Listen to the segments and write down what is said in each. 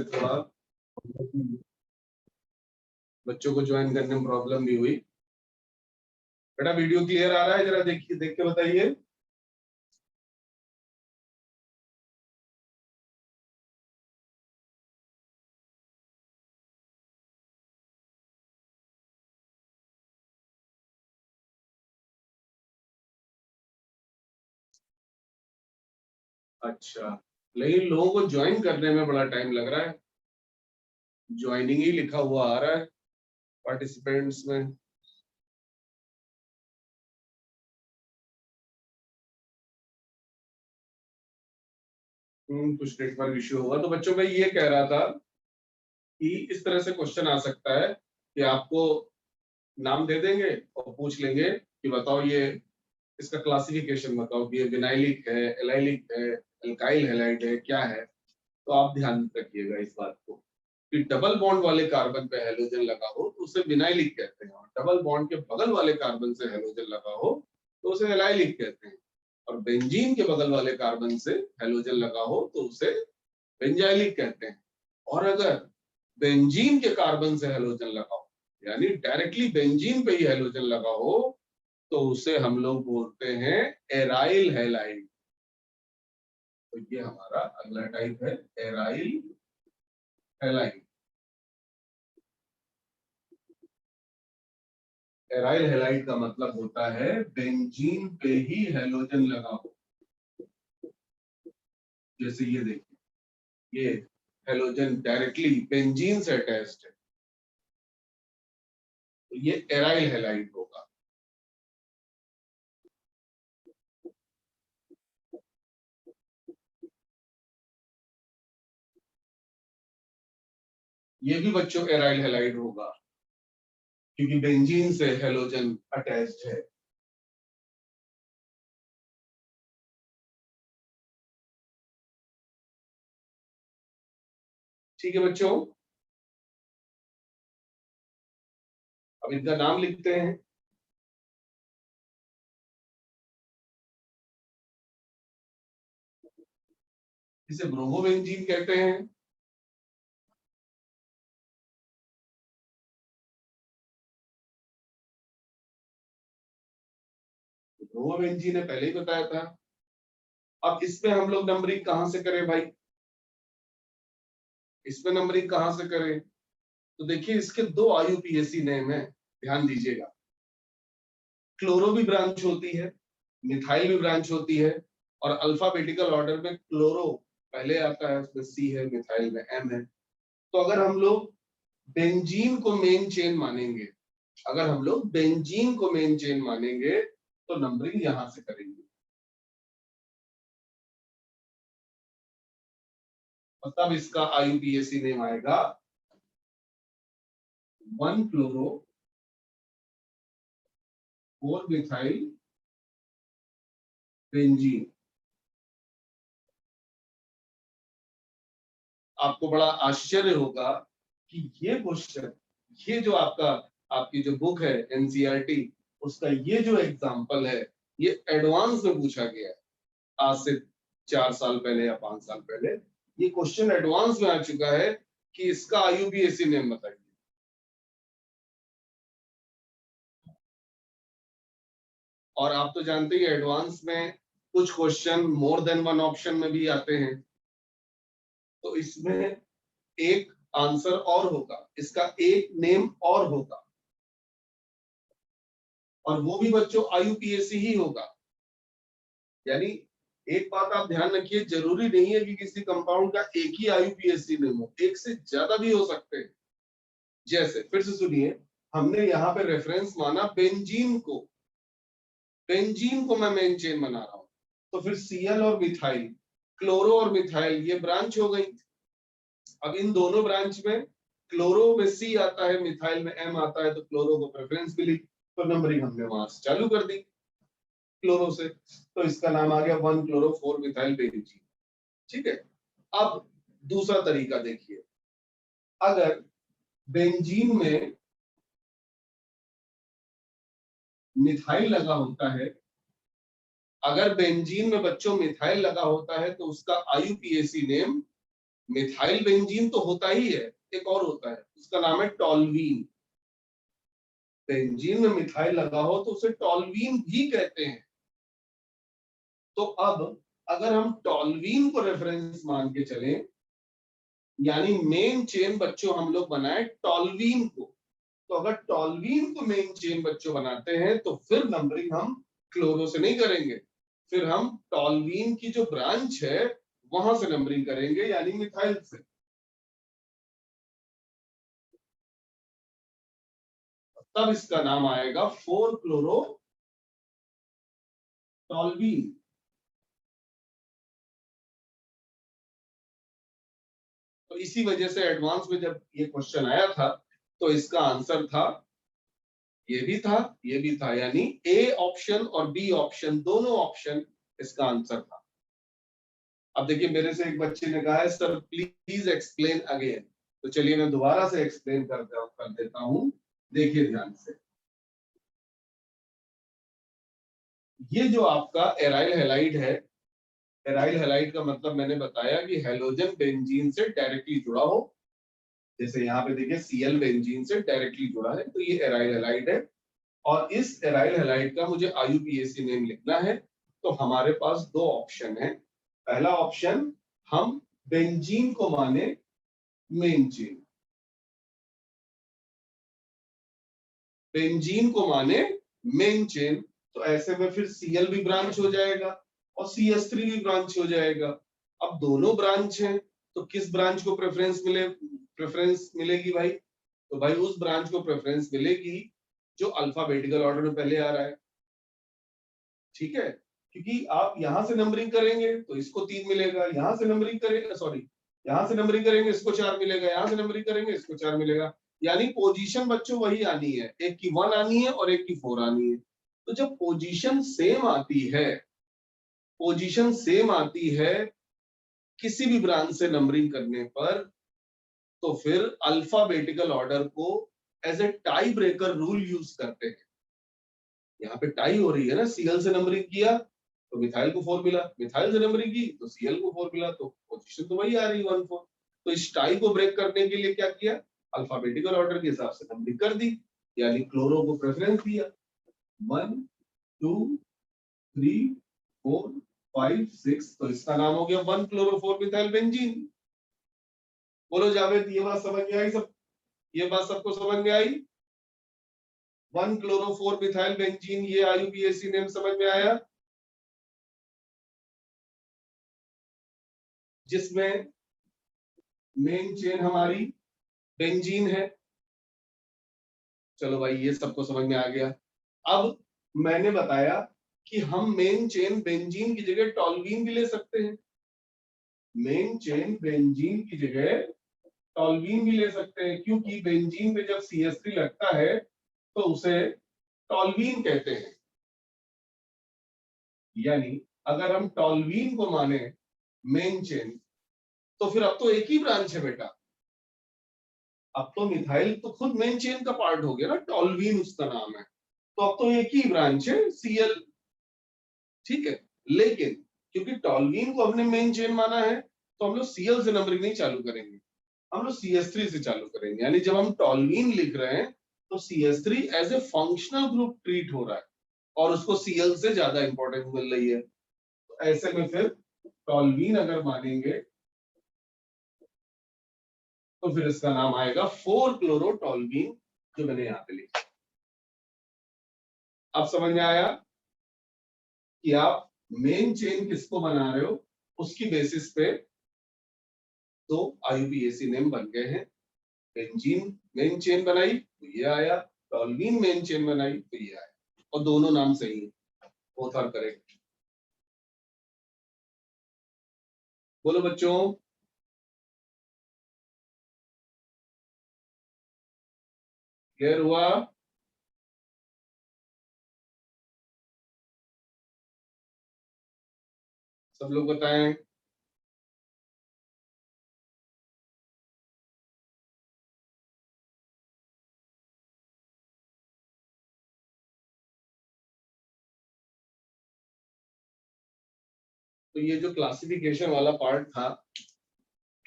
थोड़ा बच्चों को ज्वाइन करने में प्रॉब्लम भी हुई। बेटा वीडियो क्लियर आ रहा है? जरा देखिए, देख के बताइए। अच्छा, लेकिन लोगों को ज्वाइन करने में बड़ा टाइम लग रहा है। ज्वाइनिंग ही लिखा हुआ आ रहा है पार्टिसिपेंट्स में। कुछ नेटवर्क इश्यू होगा। तो बच्चों, मैं ये कह रहा था कि इस तरह से क्वेश्चन आ सकता है कि आपको नाम दे देंगे और पूछ लेंगे कि बताओ ये इसका क्लासिफिकेशन बताओ कि ये विनाइलिक है, एलाइलिक है, एल्काइल हैलाइड है, क्या है। तो आप ध्यान रखिएगा इस बात को कि डबल बॉन्ड वाले कार्बन पे हैलोजन लगा हो तो उसे विनाइलिक कहते हैं, और डबल बॉन्ड के बगल वाले कार्बन से हैलोजन लगा हो तो उसे एलाइलिक कहते हैं, और बेंजीन के बगल वाले कार्बन से हैलोजन लगा हो तो उसे बेंजाइलिक कहते हैं। और अगर बेंजीन के कार्बन से हैलोजन लगा हो, यानी डायरेक्टली बेंजीन पे ही हैलोजन लगा हो, तो उसे हम लोग बोलते हैं एराइल हैलाइड। तो ये हमारा अगला टाइप है एराइल हैलाइड। एराइल हैलाइड का मतलब होता है बेंजीन पे ही हैलोजन लगा हो। जैसे ये देखिए, ये हैलोजन डायरेक्टली बेंजीन से अटैच्ड है, तो ये एराइल हैलाइड होगा। ये भी बच्चों एराइल हैलाइड होगा क्योंकि बेंजीन से हैलोजन अटैच्ड है। ठीक है बच्चों, अब इनका नाम लिखते हैं। इसे ब्रोमोबेंजीन कहते हैं। ब्रोमोबेंजीन ने पहले ही बताया था। अब इसमें हम लोग नंबरिंग कहां से करें भाई? इसमें नंबरिंग कहां से करें? तो देखिए, इसके दो आईयूपीएसी नेम है, ध्यान दीजिएगा। क्लोरो भी ब्रांच होती है, मिथाइल भी ब्रांच होती है, और अल्फाबेटिकल ऑर्डर में क्लोरो पहले आता है, उसमें सी है, मिथाइल में एम है। तो अगर हम लोग बेंजीन को मेन चेन मानेंगे, अगर हम लोग बेंजीन को मेन चेन मानेंगे तो नंबरिंग यहां से करेंगे। मतलब इसका आईयूपीएसी नेम आएगा 1 क्लोरो 4 मिथाइल बेंजीन। आपको बड़ा आश्चर्य होगा कि ये क्वेश्चन, ये जो आपकी जो बुक है एनसीईआरटी, उसका ये जो एग्जांपल है, ये एडवांस में पूछा गया है। आज से 4 साल पहले या 5 साल पहले ये क्वेश्चन एडवांस में आ चुका है कि इसका आईयूपीएसी नेम बताइए। और आप तो जानते ही एडवांस में कुछ question more than one option में भी आते हैं, तो इसमें एक आंसर और होगा, इसका एक नेम और होगा, और वो भी बच्चों आईयूपीएसी ही होगा। यानी एक बात आप ध्यान रखिए, जरूरी नहीं है कि किसी कंपाउंड का एक ही आईयूपीएसी नेम हो, एक से ज्यादा भी हो सकते हैं। जैसे फिर से सुनिए, हमने यहाँ पे रेफरेंस माना बेंजीन को, बेंजीन को मैं मेन चेन बना रहा हूं, तो फिर सीएल और मिथाइल, क्लोरो और मिथाइल, ये ब्रांच हो गई। अब इन दोनों ब्रांच में क्लोरो में सी आता है, मिथाइल में एम आता है, तो क्लोरो को प्रेफरेंस मिली, तो नंबरिंग हमने वहां से चालू कर दी क्लोरो से, तो इसका नाम आ गया 1 क्लोरो 4 मिथाइल बेंजीन। ठीक है। अब दूसरा तरीका देखिए, अगर बेंजीन में मिथाइल लगा होता है, अगर बेंजीन में बच्चों मिथाइल लगा होता है तो उसका आईयूपीएसी नेम मिथाइल बेंजीन तो होता ही है, एक और होता है, उसका नाम है टॉल्वीन। बेंजीन में मिथाइल लगा हो तो उसे टॉल्वीन भी कहते हैं। तो अब अगर हम टॉल्वीन को रेफरेंस मान के चलें, यानी मेन चेन बच्चों हम लोग बनाए टॉल्वीन को, तो अगर टॉल्वीन को मेन चेन बच्चों बनाते हैं तो फिर नंबरिंग हम क्लोरो से नहीं करेंगे, फिर हम टॉल्वीन की जो ब्रांच है वहां से नंबरिंग करेंगे, यानी मिथाइल से। तब इसका नाम आएगा 4 क्लोरो टॉल्वीन। तो इसी वजह से एडवांस में जब ये क्वेश्चन आया था तो इसका आंसर था, ये भी था, ये भी था, यानी ए ऑप्शन और बी ऑप्शन, दोनों ऑप्शन इसका आंसर था। अब देखिए मेरे से एक बच्चे ने कहा है सर प्लीज एक्सप्लेन अगेन, तो चलिए मैं दोबारा से एक्सप्लेन कर देता हूं, देखिए ध्यान से। ये जो आपका एराइल हैलाइड है, एराइल हैलाइड का मतलब मैंने बताया कि हेलोजन बेंजीन से डायरेक्टली जुड़ा हो, जैसे यहाँ पे देखिए Cl बेंजीन से डायरेक्टली जुड़ा है, तो ये एराइल हैलाइड है। और इस एराइल हैलाइड का मुझे IUPAC नेम लिखना है, तो हमारे पास दो ऑप्शन है। पहला ऑप्शन, हम बेंजीन को माने मेन चेन, बेंजीन को माने मेन चेन, तो ऐसे में फिर Cl भी ब्रांच हो जाएगा और CH3 भी ब्रांच हो जाएगा। अब दोनों ब्रांच हैं तो किस ब्रांच को प्रेफरेंस मिलेगी भाई? तो भाई उस ब्रांच को प्रेफरेंस मिलेगी जो अल्फाबेटिकल ऑर्डर में पहले आ रहा है, ठीक है? क्योंकि आप यहां से नंबरिंग करेंगे तो इसको 3 मिलेगा, यहां से नंबरिंग करेंगे, सॉरी, यहां से नंबरिंग करेंगे इसको 4 मिलेगा, यहां से नंबरिंग करेंगे इसको 4 मिलेगा, यानी पोजीशन बच्चों वही आनी है, एक की 1 आनी है और एक की 4 आनी है। तो जब पोजीशन सेम आती है, पोजीशन सेम आती है किसी भी ब्रांच से नंबरिंग करने पर, तो फिर अल्फाबेटिकल ऑर्डर को as a tie breaker rule use करते हैं। यहाँ पे टाई हो रही है ना, Cl से नंबरिंग किया तो मिथाइल को 4 मिला, मिथाइल से नंबरिंग की तो Cl को 4 मिला, तो पोजीशन तो वही आ रही है 1 4। तो इस टाई को ब्रेक करने के लिए क्या किया, अल्फाबेटिकल ऑर्डर के हिसाब से नंबरिंग कर दी, यानी क्लोरो को प्रेफरेंस दिया, 1 2 3 4 5 6, तो इसका नाम हो गया 1 क्लोरो 4 मिथाइल बेंजीन। बोलो जावेद, ये बात समझ में आई सब? ये बात सबको समझ में आई? 1 क्लोरो 4 मिथाइल बेंजीन, ये IUPAC नेम समझ में आया, जिसमें मेन चेन हमारी बेंजीन है। चलो भाई ये सबको समझ में आ गया। अब मैंने बताया कि हम मेन चेन बेंजीन की जगह टॉल्वीन भी ले सकते हैं, मेन चेन बेंजीन की जगह टॉल्वीन भी ले सकते हैं, क्योंकि बेंजीन पे जब CH3 लगता है तो उसे टॉल्वीन कहते हैं। यानी अगर हम टॉल्वीन को माने मेन चेन, तो फिर अब तो एक ही ब्रांच है बेटा, अब तो मिथाइल तो खुद मेन चेन का पार्ट हो गया ना, टॉल्वीन उसका नाम है, तो अब तो एक ही ब्रांच है Cl, ठीक है। लेकिन क्योंकि टॉल्वीन को हमने मेन चेन माना है तो हम लोग Cl से नंबरिंग नहीं चालू करेंगे, हम लोग CH3 से चालू करेंगे। यानी जब हम टॉल्वीन लिख रहे हैं तो CH3 as a functional group treat हो रहा है और उसको Cl से ज्यादा इंपॉर्टेंस मिल रही है, तो ऐसे में फिर टॉल्वीन अगर मानेंगे तो फिर इसका नाम आएगा 4 क्लोरो टॉल्वीन, जो मैंने यहां पे लिखा। अब समझ में आया कि आप मेन चेन किसको बना रहे हो, उसकी बेसिस पे दो IUPAC नेम बन गए हैं। बेंजीन मेन चेन बनाई तो ये आया, टॉल्वीन मेन चेन बनाई तो ये आया, और दोनों नाम सही है, बोथ आर करेक्ट। बोलो बच्चों, क्लियर हुआ? सब लोग बताएं। तो ये जो क्लासिफिकेशन वाला पार्ट था,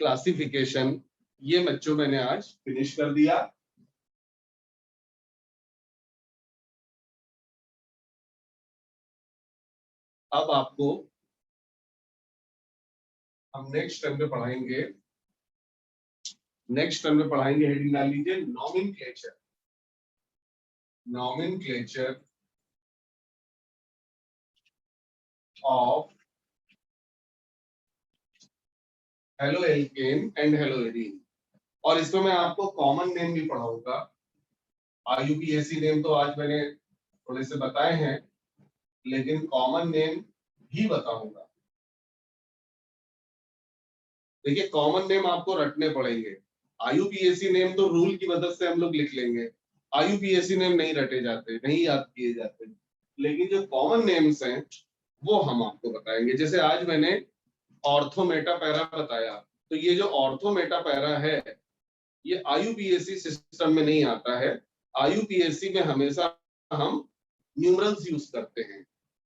क्लासिफिकेशन, ये बच्चों मैंने आज फिनिश कर दिया। अब आपको हम नेक्स्ट टर्म में पढ़ाएंगे, हेडिंग डाल लीजिए nomenclature. Nomenclature of haloalkane and haloarene. और इसमें मैं आपको कॉमन नेम भी पढ़ाऊंगा। IUPAC नेम तो आज मैंने थोड़े से बताए हैं, लेकिन कॉमन नेम भी बताऊंगा। देखिए कॉमन नेम आपको रटने पड़ेंगे। IUPAC नेम तो रूल की मदद से हम लोग लिख लेंगे, IUPAC नेम नहीं रटे जाते, नहीं याद किए जाते, लेकिन जो कॉमन नेम्स हैं वो हम आपको बताएंगे। जैसे आज मैंने ऑर्थो मेटा पैरा बताया, तो ये जो ऑर्थो मेटा पैरा है ये IUPAC सिस्टम में नहीं आता है। IUPAC में हमेशा हम न्यूमरल्स यूज करते हैं।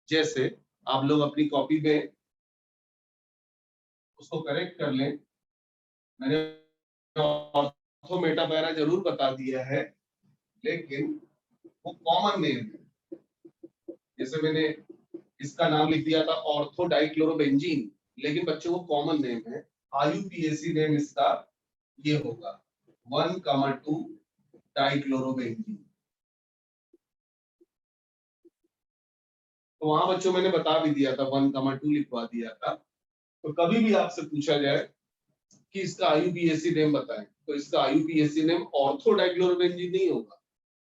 जैसे आप लोग अपनी कॉपी में उसको करेक्ट कर लें, मैंने ऑर्थो मेटा पैरा जरूर बता दिया है, लेकिन वो कॉमन नेम है। जैसे मैंने इसका नाम लिख दिया था ऑर्थो डाइक्लोरोबेंजीन, लेकिन बच्चों वो कॉमन नेम है। IUPAC नेम इसका ये होगा 1,2 डाइक्लोरोबेंजीन। तो वहां बच्चों मैंने बता भी दिया था, 1,2 लिखवा दिया था। तो कभी भी आपसे पूछा जाए कि इसका IUPAC नेम बताएं, तो इसका IUPAC नेम ऑर्थो डाइक्लोरोबेंजीन नहीं होगा,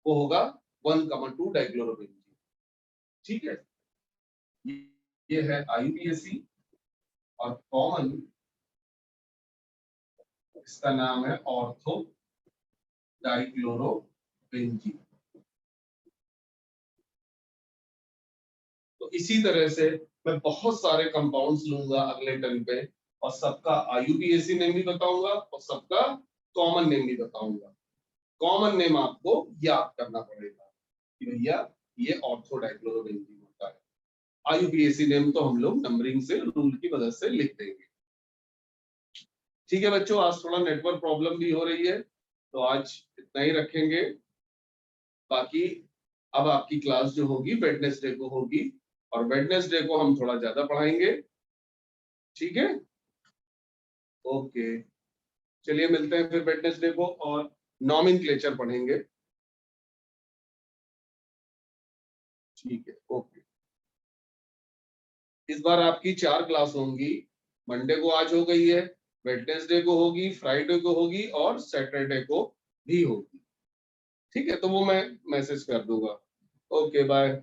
वो होगा 1,2 डाइक्लोरोबेंजीन। ठीक है, ये है IUPAC और कॉमन इसका नाम है ऑर्थो डाइक्लोरोबेंजीन। तो इसी तरह से मैं बहुत सारे कंपाउंड्स लूंगा अगले टर्म पे, और सबका IUPAC नेम भी बताऊंगा और सबका कॉमन नेम भी बताऊंगा। कॉमन नेम आपको याद करना पड़ेगा कि भैया ये ऑर्थो डाइक्लोरोबेंजीन होता है। IUPAC नेम तो हम लोग नंबरिंग से, रूल की मदद से लिख देंगे। ठीक है बच्चों, आज थोड़ा नेटवर्क प्रॉब्लम भी हो रही है, तो आज इतना ही रखेंगे। बाकी अब आपकी क्लास जो होगी वेडनेसडे को होगी, और वेडनेसडे को हम थोड़ा ज्यादा पढ़ाएंगे। ठीक है, ओके, चलिए मिलते हैं फिर वेडनेसडे को, और नॉमेनक्लेचर पढ़ेंगे। ठीक है, ओके। इस बार आपकी 4 क्लास होंगी। मंडे को आज हो गई है, वेडनेसडे को होगी, फ्राइडे को होगी और सैटरडे को भी होगी। ठीक है, तो वो मैं मैसेज कर दूंगा। Okay, bye.